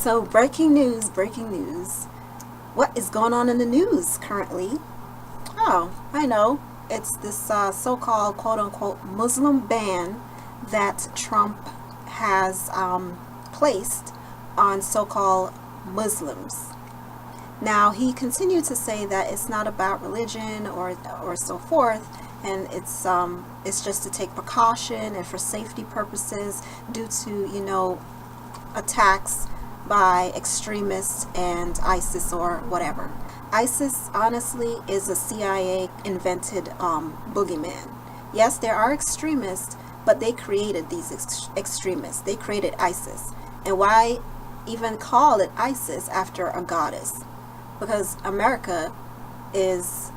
So breaking news, breaking news. What is going on in the news currently? Oh, I know. It's this so-called quote-unquote Muslim ban that Trump has placed on so-called Muslims. Now, he continued to say that it's not about religion or so forth, and it's just to take precaution and for safety purposes due to, attacks by extremists and ISIS or whatever. ISIS, honestly, is a CIA invented boogeyman. Yes, there are extremists, but they created these extremists. They created ISIS. And why even call it ISIS after a goddess? Because America is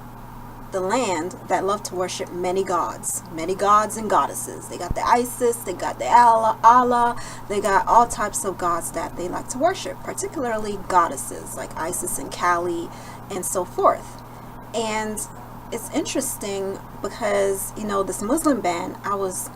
the land that love to worship many gods and goddesses. They got the ISIS, they got the Allah, they got all types of gods that they like to worship, particularly goddesses like Isis and Kali and so forth. And it's interesting because, this Muslim ban, I was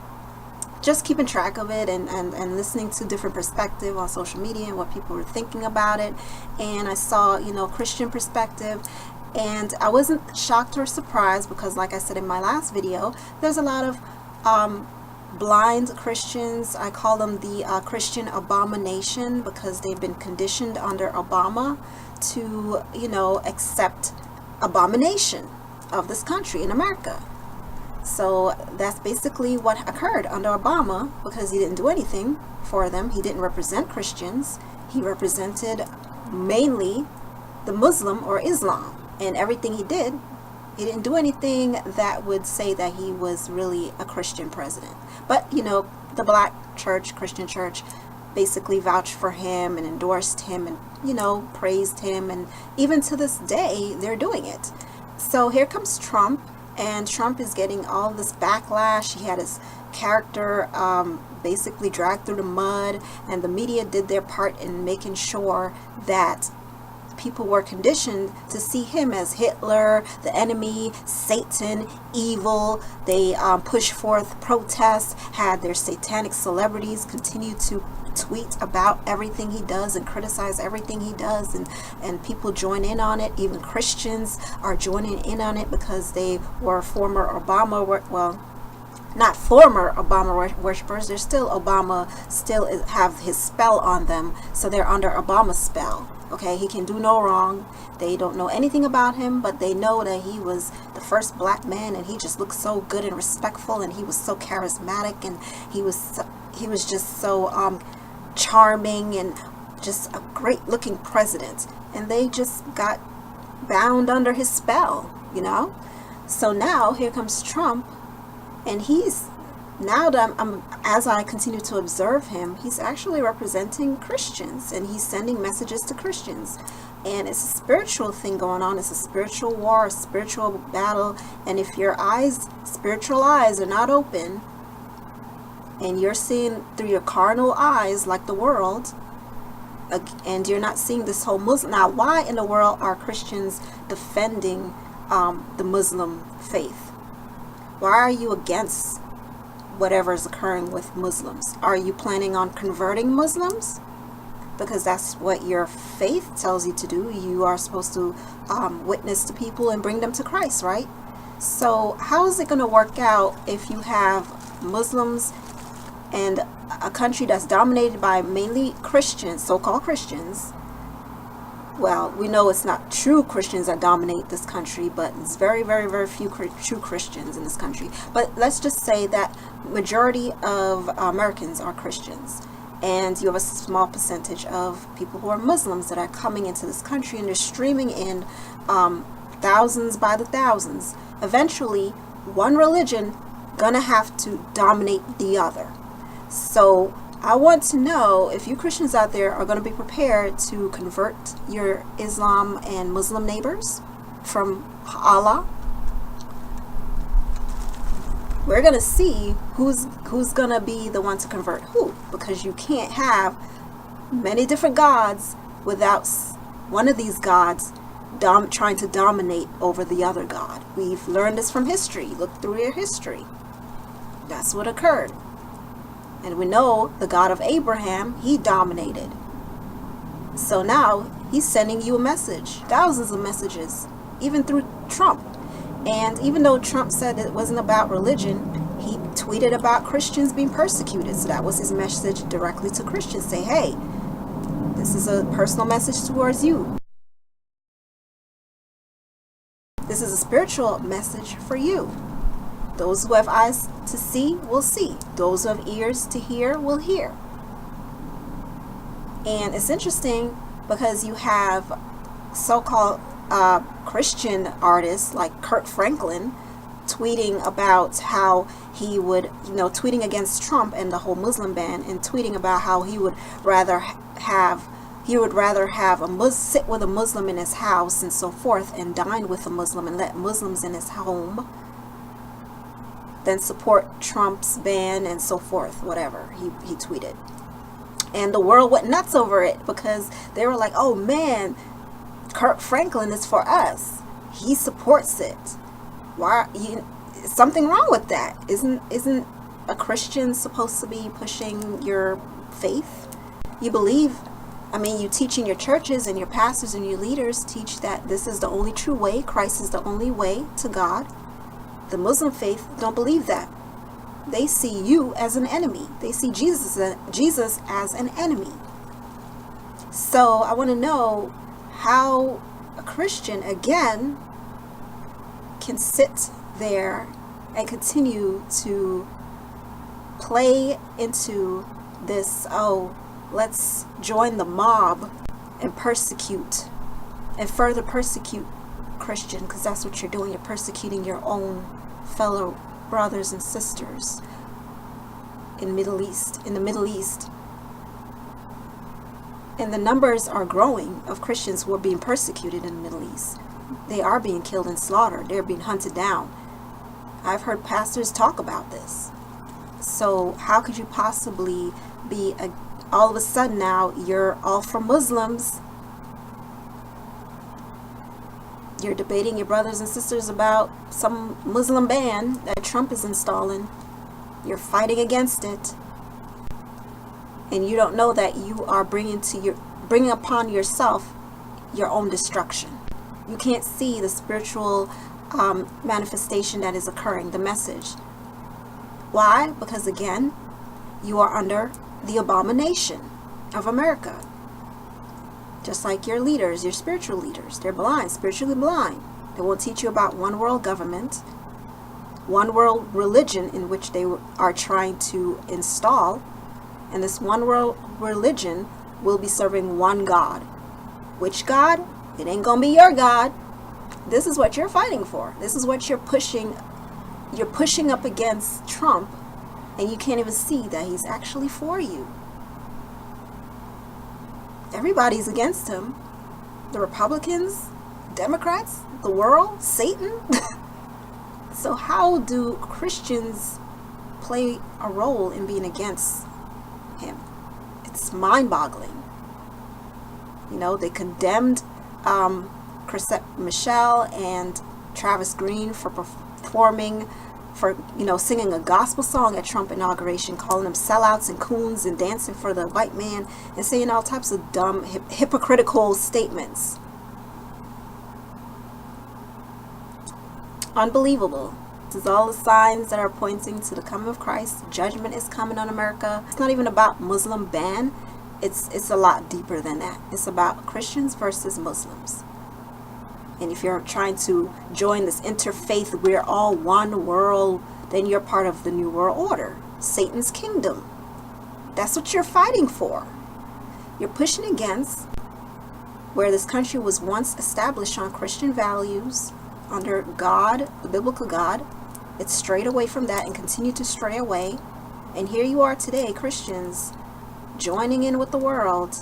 just keeping track of it and listening to different perspective on social media and what people were thinking about it. And I saw, Christian perspective. And I wasn't shocked or surprised because, like I said in my last video, there's a lot of blind Christians. I call them the Christian abomination because they've been conditioned under Obama to, accept abomination of this country in America. So that's basically what occurred under Obama, because he didn't do anything for them. He didn't represent Christians. He represented mainly the Muslim or Islam. And everything he didn't do anything that would say that he was really a Christian president. But, the black church, Christian church, basically vouched for him and endorsed him and, praised him. And even to this day, they're doing it. So here comes Trump, and Trump is getting all this backlash. He had his character basically dragged through the mud, and the media did their part in making sure that people were conditioned to see him as Hitler, the enemy, Satan, evil. They pushed forth protests, had their satanic celebrities continue to tweet about everything he does and criticize everything he does, and people join in on it. Even Christians are joining in on it because they were former Obama, not former Obama worshippers. They're still Obama, still have his spell on them, so they're under Obama's spell. Okay, he can do no wrong. They don't know anything about him, but they know that he was the first black man, and he just looked so good and respectful, and he was so charismatic, and he was just so charming and just a great looking president. And they just got bound under his spell, So now here comes Trump, and now that as I continue to observe him, he's actually representing Christians, and he's sending messages to Christians. And it's a spiritual thing going on. It's a spiritual war, a spiritual battle. And if your spiritual eyes are not open, and you're seeing through your carnal eyes like the world, and you're not seeing this whole Muslim. Now, why in the world are Christians defending the Muslim faith? Why are you against whatever is occurring with Muslims? Are you planning on converting Muslims? Because that's what your faith tells you to do. You are supposed to witness to people and bring them to Christ, right? So how is it going to work out if you have Muslims and a country that's dominated by mainly Christians, so-called Christians? Well, we know it's not true Christians that dominate this country, but it's very, very, very few true Christians in this country. But let's just say that majority of Americans are Christians, and you have a small percentage of people who are Muslims that are coming into this country, and they're streaming in thousands by the thousands. Eventually, one religion gonna have to dominate the other. So I want to know if you Christians out there are going to be prepared to convert your Islam and Muslim neighbors from Allah. We're going to see who's going to be the one to convert who, because you can't have many different gods without one of these gods trying to dominate over the other god. We've learned this from history. Look through your history. That's what occurred. And we know the God of Abraham, he dominated. So now he's sending you a message, thousands of messages, even through Trump. And even though Trump said it wasn't about religion, he tweeted about Christians being persecuted. So that was his message directly to Christians. Say, hey, this is a personal message towards you. This is a spiritual message for you. Those who have eyes to see will see. Those who have ears to hear will hear. And it's interesting because you have so-called Christian artists like Kirk Franklin tweeting about how he would, tweeting against Trump and the whole Muslim ban, and tweeting about how he would rather have sit with a Muslim in his house and so forth, and dine with a Muslim and let Muslims in his home, than support Trump's ban and so forth, whatever he tweeted. And the world went nuts over it because they were like, oh man, Kirk Franklin is for us. He supports it. Why? Something wrong with that. Isn't a Christian supposed to be pushing your faith? You believe, you teach in your churches, and your pastors and your leaders teach that this is the only true way. Christ is the only way to God. The Muslim faith don't believe that. They see you as an enemy. They see Jesus as an enemy. So I want to know how a Christian, again, can sit there and continue to play into this, oh, let's join the mob and persecute and further persecute Christian, because that's what you're doing. You're persecuting your own fellow brothers and sisters in the Middle East. And the numbers are growing of Christians who are being persecuted in the Middle East. They are being killed and slaughtered. They're being hunted down. I've heard pastors talk about this. So how could you possibly be all of a sudden now you're all for Muslims? You're debating your brothers and sisters about some Muslim ban that Trump is installing. You're fighting against it. And you don't know that you are bringing upon yourself your own destruction. You can't see the spiritual manifestation that is occurring, the message. Why? Because again, you are under the abomination of America. Just like your leaders, your spiritual leaders, they're blind, spiritually blind. They won't teach you about one world government, one world religion in which they are trying to install. And this one world religion will be serving one God. Which God? It ain't gonna be your God. This is what you're fighting for. This is what you're pushing. You're pushing up against Trump, and you can't even see that he's actually for you. Everybody's against him. The Republicans, Democrats, the world, Satan. So how do Christians play a role in being against him? It's mind-boggling. They condemned Chrisette Michelle and Travis Green for singing a gospel song at Trump inauguration, calling them sellouts and coons and dancing for the white man, and saying all types of dumb, hypocritical statements. Unbelievable. This is all the signs that are pointing to the coming of Christ. Judgment is coming on America. It's not even about Muslim ban. It's a lot deeper than that. It's about Christians versus Muslims. And if you're trying to join this interfaith, we're all one world, then you're part of the New World Order, Satan's kingdom. That's what you're fighting for. You're pushing against where this country was once established on Christian values, under God, the biblical God. It's strayed away from that and continue to stray away. And here you are today, Christians, joining in with the world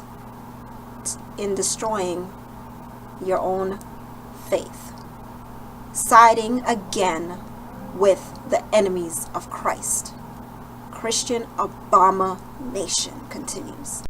in destroying your own faith, siding again with the enemies of Christ. Christian abomination continues.